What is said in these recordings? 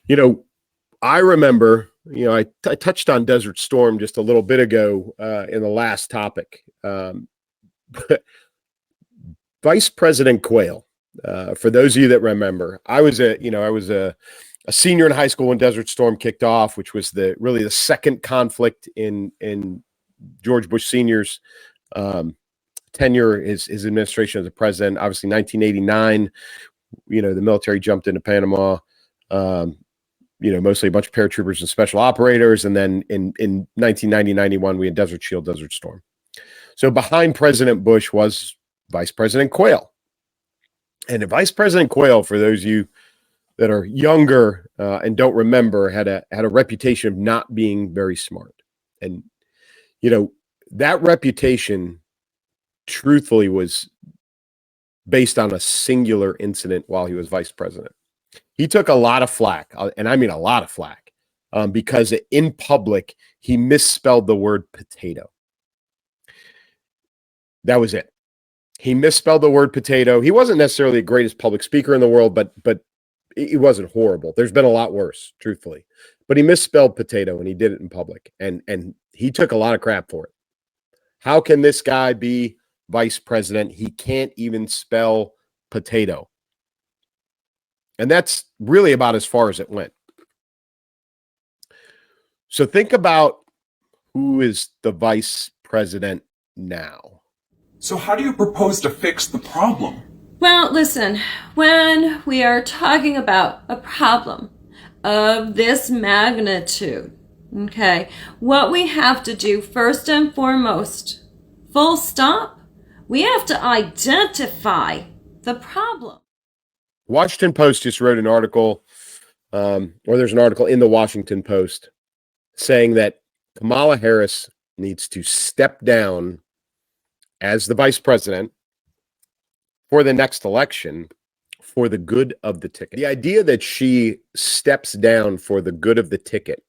You know, I remember, I touched on Desert Storm just a little bit ago in the last topic. Vice President Quayle, for those of you that remember, I was a senior in high school when Desert Storm kicked off, which was really the second conflict in George Bush Sr.'s tenure, his administration as a president. Obviously, 1989, the military jumped into Panama. Mostly a bunch of paratroopers and special operators. And then in 1990, 91, we had Desert Shield, Desert Storm. So behind President Bush was Vice President Quayle. And Vice President Quayle, for those of you that are younger and don't remember, had a reputation of not being very smart. And, that reputation truthfully was based on a singular incident while he was vice president. He took a lot of flack, and I mean a lot of flack, because in public, he misspelled the word potato. That was it. He misspelled the word potato. He wasn't necessarily the greatest public speaker in the world, but he wasn't horrible. There's been a lot worse, truthfully. But he misspelled potato, and he did it in public, and he took a lot of crap for it. How can this guy be vice president? He can't even spell potato. And that's really about as far as it went. So think about who is the vice president now. So how do you propose to fix the problem? Well, listen, when we are talking about a problem of this magnitude, okay, what we have to do first and foremost, full stop, we have to identify the problem. Washington Post just wrote an article, or there's an article in the Washington Post saying that Kamala Harris needs to step down as the vice president for the next election for the good of the ticket. The idea that she steps down for the good of the ticket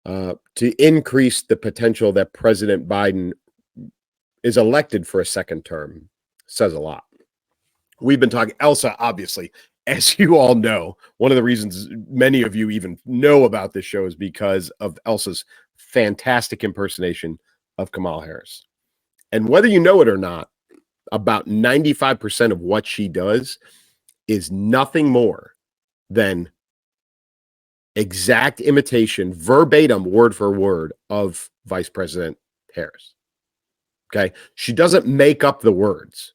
to increase the potential that President Biden is elected for a second term says a lot. We've been talking Elsa, obviously, as you all know. One of the reasons many of you even know about this show is because of Elsa's fantastic impersonation of Kamala Harris. And whether you know it or not, about 95% of what she does is nothing more than exact imitation, verbatim, word for word, of Vice President Harris. Okay? She doesn't make up the words.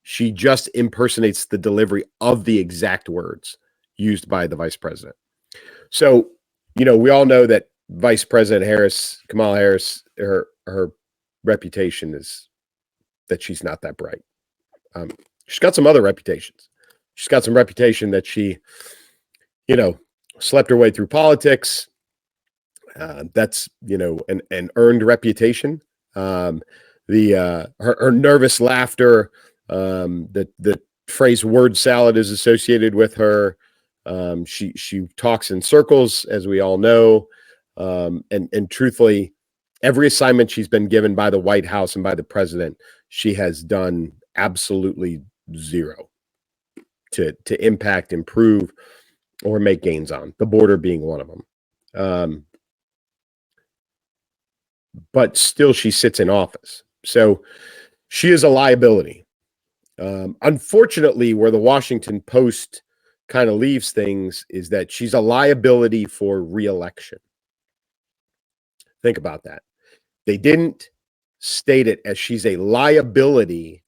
She just impersonates the delivery of the exact words used by the vice president. So, we all know that Vice President Harris, Kamala Harris, her reputation is that she's not that bright. She's got some other reputations. She's got some reputation that she, slept her way through politics. That's, an earned reputation. Her nervous laughter, the phrase word salad is associated with her. She talks in circles, as we all know. And truthfully, every assignment she's been given by the White House and by the president, she has done absolutely zero to impact, improve, or make gains on, the border being one of them. But still, she sits in office. So she is a liability. Unfortunately, where the Washington Post kind of leaves things is that she's a liability for re-election. Think about that. They didn't state it as she's a liability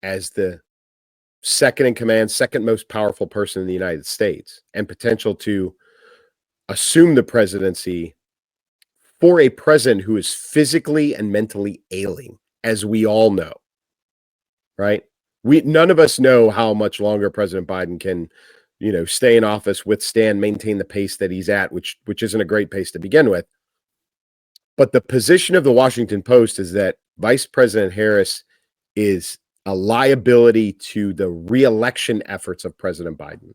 as the second in command, second most powerful person in the United States, and potential to assume the presidency for a president who is physically and mentally ailing, as we all know, right? None of us know how much longer President Biden can, stay in office, withstand, maintain the pace that he's at, which isn't a great pace to begin with. But the position of the Washington Post is that Vice President Harris is a liability to the re-election efforts of President Biden,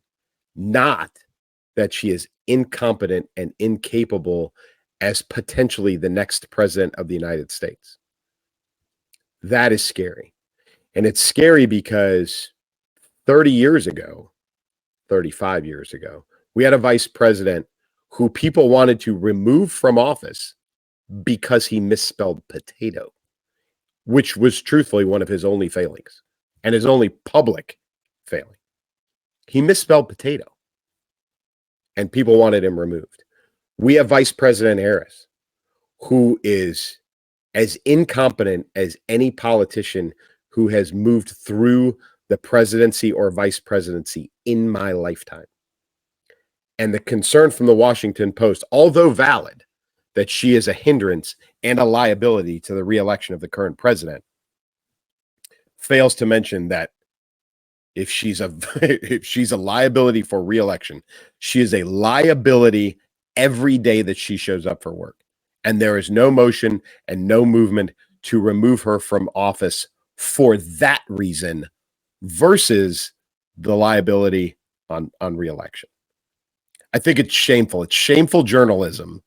not that she is incompetent and incapable as potentially the next president of the United States. That is scary. And it's scary because 30 years ago, 35 years ago, We had a vice president who people wanted to remove from office because he misspelled potato, which was truthfully one of his only failings and his only public failing. He misspelled potato and people wanted him removed. We have Vice President Harris, who is as incompetent as any politician who has moved through the presidency or vice presidency in my lifetime. And the concern from the Washington Post, although valid, that she is a hindrance and a liability to the reelection of the current president, fails to mention that if she's a liability for reelection, she is a liability every day that she shows up for work. And there is no motion and no movement to remove her from office for that reason versus the liability on reelection. I think it's shameful. It's shameful journalism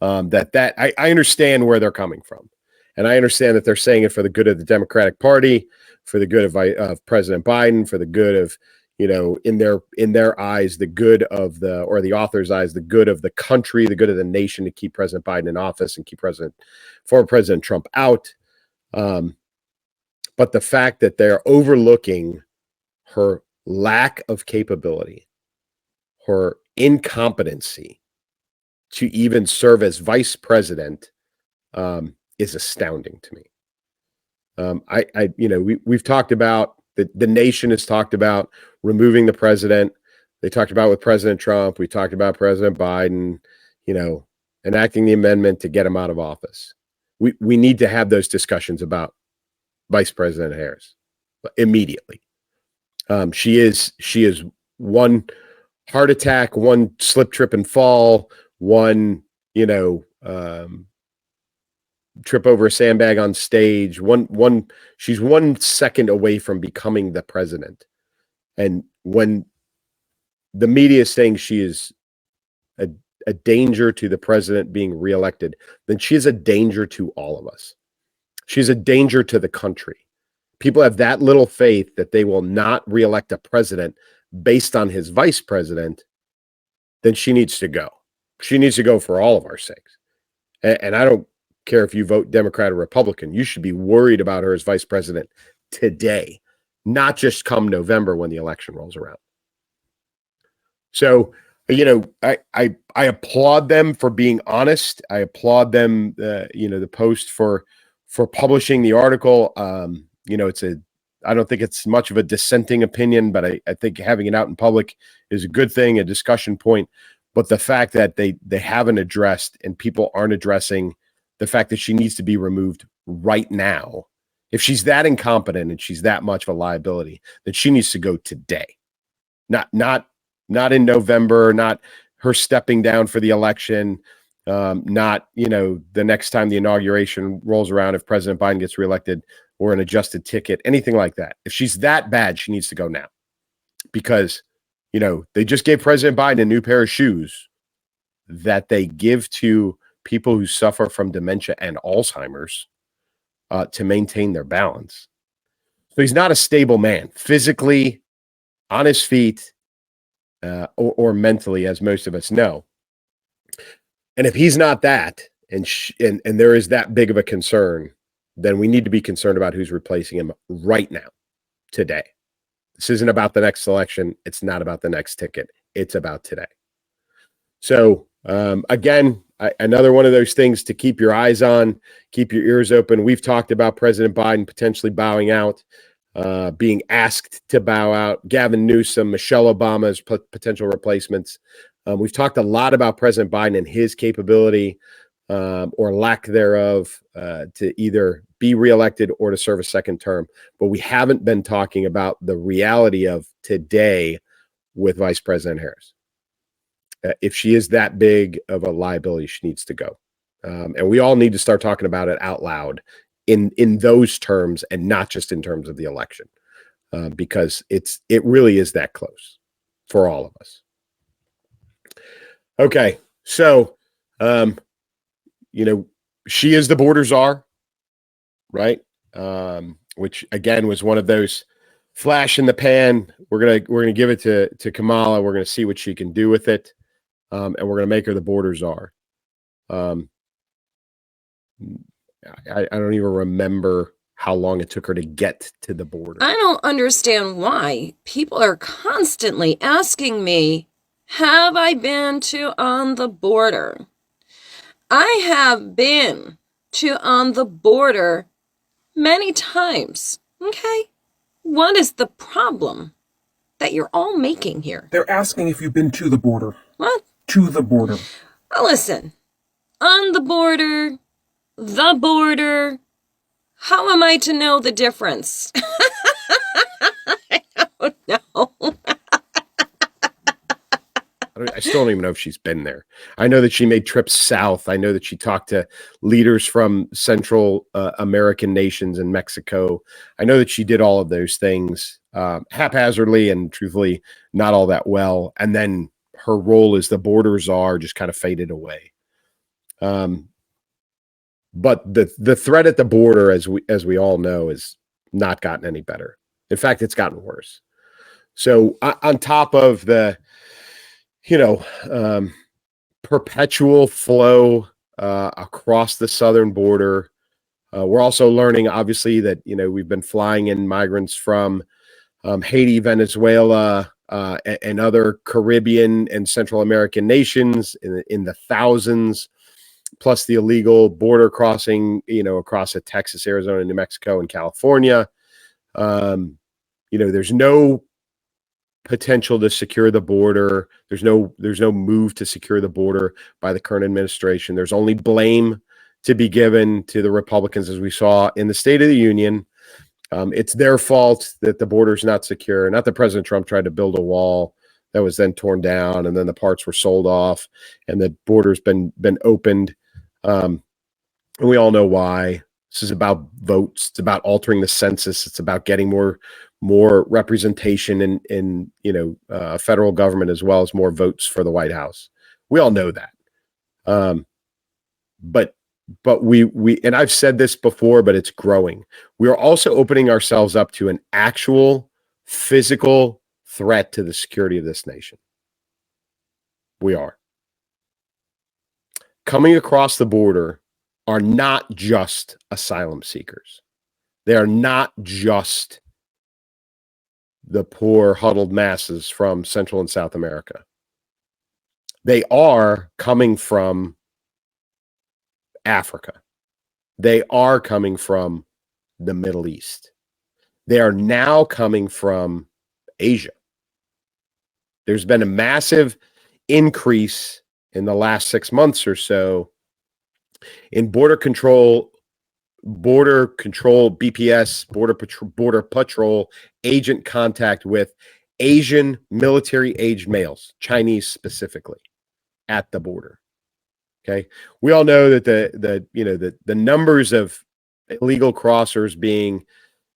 I understand where they're coming from. And I understand that they're saying it for the good of the Democratic Party, for the good of President Biden, for the good of, in their eyes, the good of the author's eyes, the good of the country, the good of the nation, to keep President Biden in office and keep former President Trump out. But the fact that they're overlooking her lack of capability, her incompetency to even serve as vice president, is astounding to me. We've talked about the nation has talked about removing the president. They talked about with President Trump. We talked about President Biden, enacting the amendment to get him out of office. We need to have those discussions about Vice President Harris immediately. She is one heart attack, one slip, trip, and fall, one trip over a sandbag on stage. She's 1 second away from becoming the president. And when the media is saying she is a danger to the president being reelected, then she is a danger to all of us. She's a danger to the country. People have that little faith that they will not reelect a president based on his vice president, then she needs to go. She needs to go for all of our sakes. And I don't care if you vote Democrat or Republican. You should be worried about her as vice president today, not just come November when the election rolls around. So, I applaud them for being honest. I applaud them, the Post for publishing the article. I don't think it's much of a dissenting opinion, but I think having it out in public is a good thing, a discussion point. But the fact that they haven't addressed and people aren't addressing the fact that she needs to be removed right now. If she's that incompetent and she's that much of a liability, then she needs to go today. Not in November, not her stepping down for the election, not, the next time the inauguration rolls around, if President Biden gets reelected, or an adjusted ticket, anything like that. If she's that bad, she needs to go now. Because, they just gave President Biden a new pair of shoes that they give to people who suffer from dementia and Alzheimer's to maintain their balance. So he's not a stable man, physically, on his feet, or mentally, as most of us know. And if he's not that, and there is that big of a concern, then we need to be concerned about who's replacing him right now, today. This isn't about the next election. It's not about the next ticket. It's about today. So, again, another one of those things to keep your eyes on, keep your ears open. We've talked about President Biden potentially bowing out, being asked to bow out, Gavin Newsom, Michelle Obama's potential replacements. We've talked a lot about President Biden and his capability or lack thereof to either be reelected or to serve a second term. But we haven't been talking about the reality of today with Vice President Harris. If she is that big of a liability, she needs to go. And we all need to start talking about it out loud in those terms and not just in terms of the election, because it really is that close for all of us. Okay, so she is the border czar, right? Which again was one of those flash in the pan. We're gonna give it to Kamala. We're gonna see what she can do with it, and we're gonna make her the border czar. I don't even remember how long it took her to get to the border. I don't understand why people are constantly asking me, have I been to on the border? I have been to on the border many times. Okay? What is the problem that you're all making here? They're asking if you've been to the border. What? To the border. Well, listen, on the border, how am I to know the difference? I don't know. I still don't even know if she's been there. I know that she made trips south. I know that she talked to leaders from Central American nations and Mexico. I know that she did all of those things haphazardly and truthfully not all that well. And then her role as the border czar just kind of faded away. But the threat at the border, as we all know, has not gotten any better. In fact, it's gotten worse. So on top of the perpetual flow across the southern border. We're also learning, obviously, that, we've been flying in migrants from Haiti, Venezuela, and other Caribbean and Central American nations in the thousands, plus the illegal border crossing, across Texas, Arizona, New Mexico, and California. There's no potential to secure the border. There's no move to secure the border by the current administration. There's only blame to be given to the Republicans, as we saw in the State of the Union. It's their fault that the border is not secure. Not that President Trump tried to build a wall that was then torn down, and then the parts were sold off, and the border's been opened. And we all know why. This is about votes. It's about altering the census. It's about getting more representation in federal government, as well as more votes for the White House. We all know that. But we and I've said this before, but it's growing. We are also opening ourselves up to an actual physical threat to the security of this nation. We are. Coming across the border are not just asylum seekers. They are not just the poor huddled masses from Central and South America. They are coming from Africa. They are coming from the Middle East. They are now coming from Asia. There's been a massive increase in the last 6 months or so in border control BPS, border patrol agent contact with Asian military-aged males, Chinese specifically, at the border. Okay, we all know that the numbers of illegal crossers being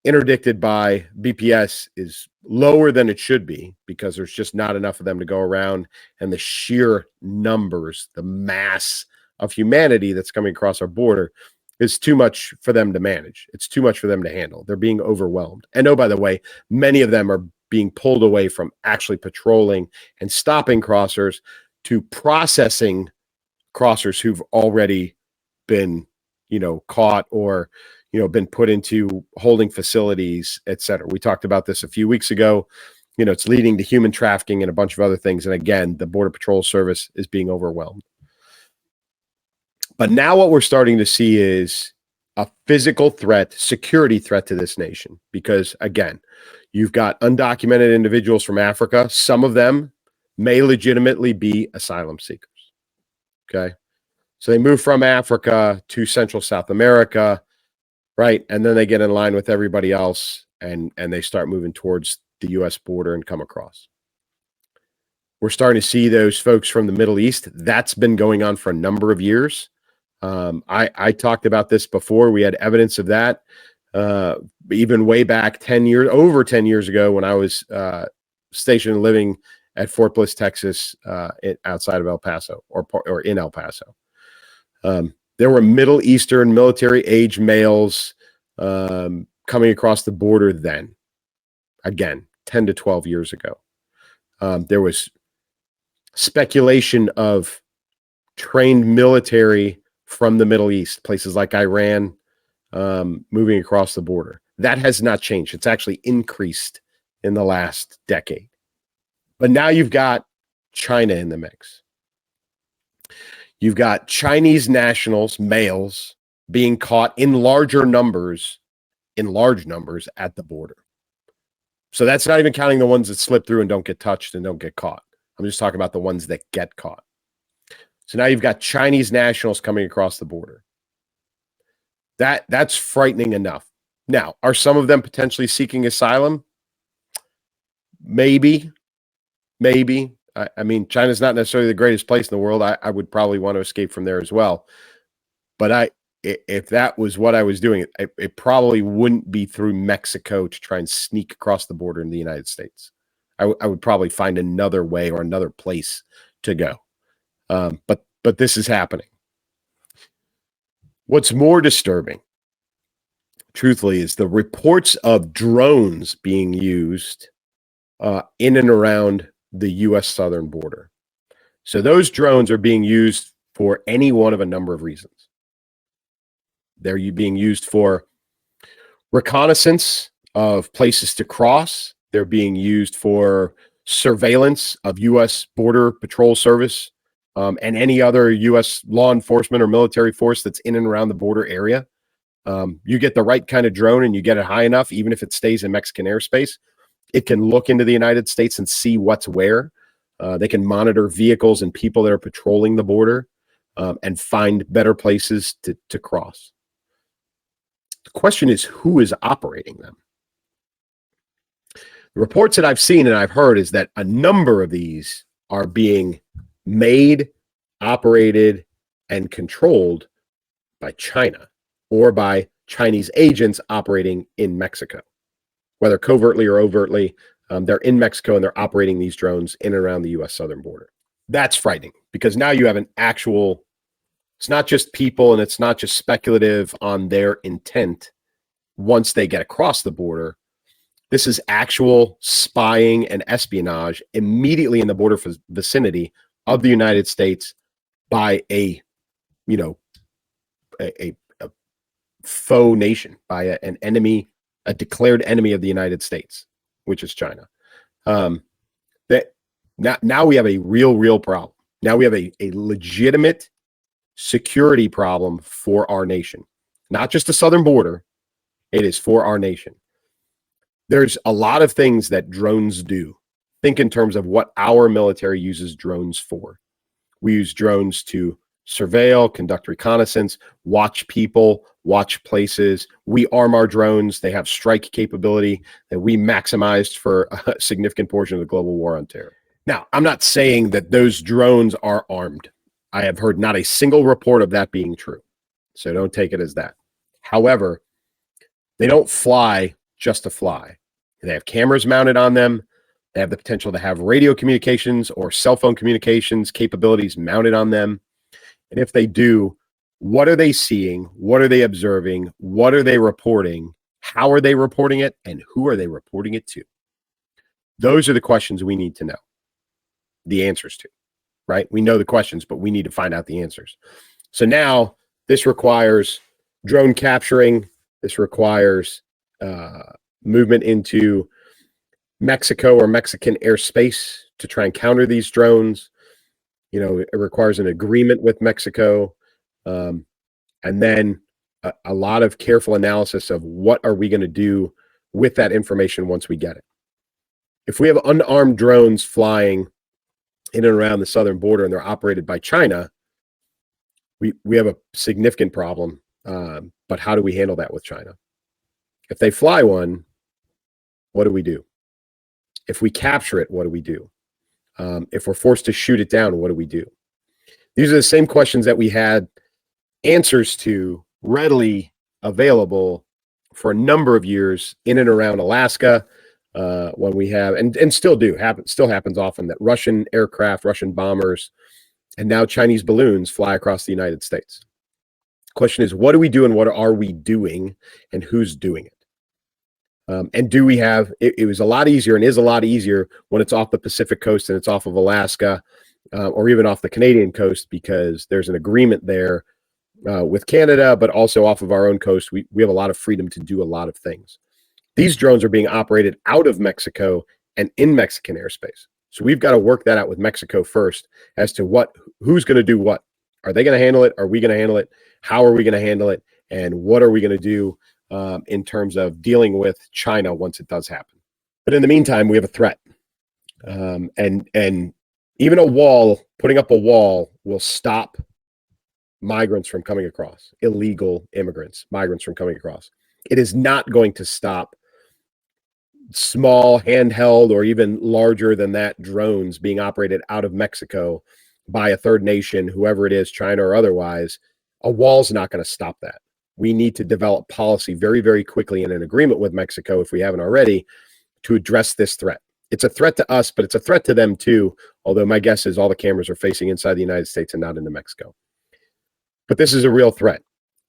interdicted by BPS is lower than it should be, because there's just not enough of them to go around, and the sheer numbers, the mass of humanity that's coming across our border is too much for them to manage. It's too much for them to handle. They're being overwhelmed. And oh, by the way, many of them are being pulled away from actually patrolling and stopping crossers to processing crossers who've already been, caught or, been put into holding facilities, et cetera. We talked about this a few weeks ago. It's leading to human trafficking and a bunch of other things. And again, the Border Patrol Service is being overwhelmed. But now what we're starting to see is a physical threat, security threat to this nation. Because again, you've got undocumented individuals from Africa. Some of them may legitimately be asylum seekers. Okay. So they move from Africa to Central South America, right? And then they get in line with everybody else and they start moving towards the U.S. border and come across. We're starting to see those folks from the Middle East. That's been going on for a number of years. I talked about this before. We had evidence of that even way back over 10 years ago, when I was stationed and living at Fort Bliss, Texas, outside of El Paso, or in El Paso. There were Middle Eastern military-age males coming across the border then. again, 10 to 12 years ago. There was speculation of trained military from the Middle East, places like Iran, moving across the border. That has not changed. It's actually increased in the last decade. But now you've got China in the mix. You've got Chinese nationals, males, being caught in large numbers at the border. So that's not even counting the ones that slip through and don't get touched and don't get caught. I'm just talking about the ones that get caught. So now you've got Chinese nationals coming across the border. That's frightening enough. Now, are some of them potentially seeking asylum? Maybe. I mean, China's not necessarily the greatest place in the world. I would probably want to escape from there as well. But if that was what I was doing, it probably wouldn't be through Mexico to try and sneak across the border in the United States. I would probably find another way or another place to go. But this is happening. What's more disturbing, truthfully, is the reports of drones being used in and around the U.S. southern border. So those drones are being used for any one of a number of reasons. They're being used for reconnaissance of places to cross. They're being used for surveillance of U.S. Border Patrol Service and any other U.S. law enforcement or military force that's in and around the border area. You get the right kind of drone and you get it high enough, even if it stays in Mexican airspace, it can look into the United States and see what's where. They can monitor vehicles and people that are patrolling the border and find better places to cross. The question is, who is operating them? The reports that I've seen and I've heard is that a number of these are being made, operated, and controlled by China or by Chinese agents operating in Mexico. Whether covertly or overtly, they're in Mexico and they're operating these drones in and around the U.S. southern border. That's frightening because now you have an actual, it's not just people and it's not just speculative on their intent once they get across the border. This is actual spying and espionage immediately in the border vicinity of the United States by a faux nation, by an enemy, a declared enemy of the United States, which is China. Now we have a real problem. Now we have a legitimate security problem for our nation, not just the southern border. It is for our nation. There's a lot of things that drones do. Think in terms of what our military uses drones for. We use drones to surveil, conduct reconnaissance, watch people, watch places. We arm our drones. They have strike capability that we maximized for a significant portion of the global war on terror. Now, I'm not saying that those drones are armed. I have heard not a single report of that being true. So don't take it as that. However, they don't fly just to fly. They have cameras mounted on them. They have the potential to have radio communications or cell phone communications capabilities mounted on them. And if they do, what are they seeing? What are they observing? What are they reporting? How are they reporting it? And who are they reporting it to? Those are the questions we need to know the answers to, right? We know the questions, but we need to find out the answers. So now this requires drone capturing. This requires movement into Mexico or Mexican airspace to try and counter these drones. It requires an agreement with Mexico, and then a lot of careful analysis of what are we going to do with that information once we get it. If we have unarmed drones flying in and around the southern border and they're operated by China, we have a significant problem. But how do we handle that with China? If they fly one, what do we do? If we capture it, what do we do? If we're forced to shoot it down, what do we do? These are the same questions that we had answers to readily available for a number of years in and around Alaska, when we have, and still happens often, that Russian aircraft, Russian bombers, and now Chinese balloons fly across the United States. The question is, what do we do and what are we doing and who's doing it? And do we have, it was a lot easier and is a lot easier when it's off the Pacific coast and it's off of Alaska or even off the Canadian coast, because there's an agreement there with Canada, but also off of our own coast. We have a lot of freedom to do a lot of things. These drones are being operated out of Mexico and in Mexican airspace. So we've got to work that out with Mexico first as to who's going to do what. Are they going to handle it? Are we going to handle it? How are we going to handle it? And what are we going to do in terms of dealing with China once it does happen? But in the meantime, we have a threat. And even a wall, putting up a wall will stop migrants from coming across, illegal immigrants, migrants from coming across. It is not going to stop small, handheld, or even larger than that drones being operated out of Mexico by a third nation, whoever it is, China or otherwise. A wall's not going to stop that. We need to develop policy very, very quickly in an agreement with Mexico, if we haven't already, to address this threat. It's a threat to us, but it's a threat to them too, although my guess is all the cameras are facing inside the United States and not into Mexico. But this is a real threat,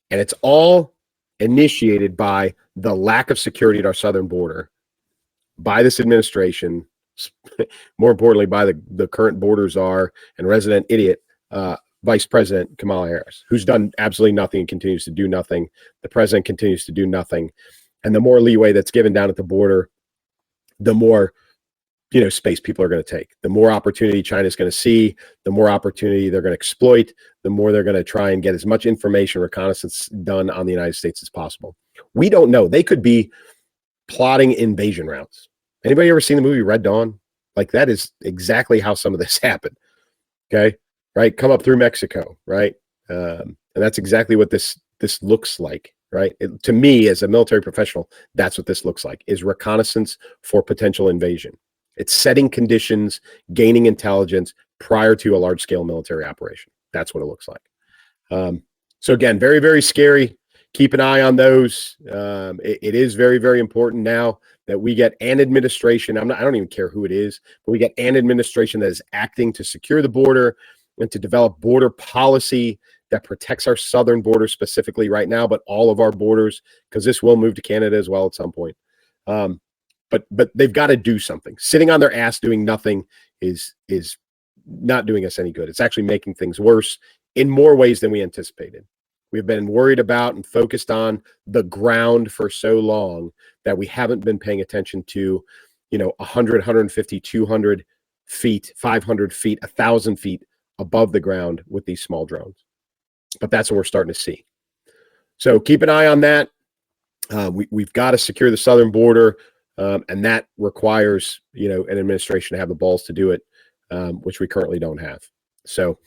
and it's all initiated by the lack of security at our southern border, by this administration, more importantly, by the current border czar and resident idiot, Vice President Kamala Harris, who's done absolutely nothing and continues to do nothing. The president continues to do nothing. And the more leeway that's given down at the border, the more space people are going to take. The more opportunity China's going to see, the more opportunity they're going to exploit, the more they're going to try and get as much information, reconnaissance done on the United States as possible. We don't know. They could be plotting invasion routes. Anybody ever seen the movie Red Dawn? Like, that is exactly how some of this happened. Okay. Right. Come up through Mexico. Right. And that's exactly what this looks like. Right. To me, as a military professional, that's what this looks like, is reconnaissance for potential invasion. It's setting conditions, gaining intelligence prior to a large scale military operation. That's what it looks like. So again, very, very scary. Keep an eye on those. It is very, very important now that we get an administration. I don't even care who it is, but we get an administration that is acting to secure the border and to develop border policy that protects our southern border specifically right now, but all of our borders, because this will move to Canada as well at some point. But they've got to do something. Sitting on their ass doing nothing is not doing us any good. It's actually making things worse in more ways than we anticipated. We've been worried about and focused on the ground for so long that we haven't been paying attention to, 100, 150, 200 feet, 500 feet, 1,000 feet above the ground with these small drones. But that's what we're starting to see. So keep an eye on that. We've got to secure the southern border, and that requires, an administration to have the balls to do it, which we currently don't have. So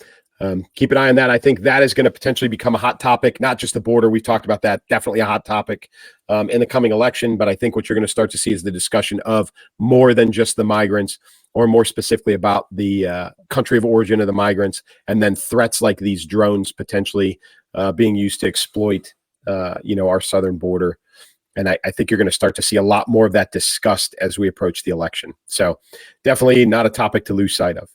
keep an eye on that. I think that is going to potentially become a hot topic, not just the border. We've talked about that. Definitely a hot topic in the coming election. But I think what you're going to start to see is the discussion of more than just the migrants, or more specifically about the country of origin of the migrants, and then threats like these drones potentially being used to exploit, our southern border. And I think you're going to start to see a lot more of that discussed as we approach the election. So definitely not a topic to lose sight of.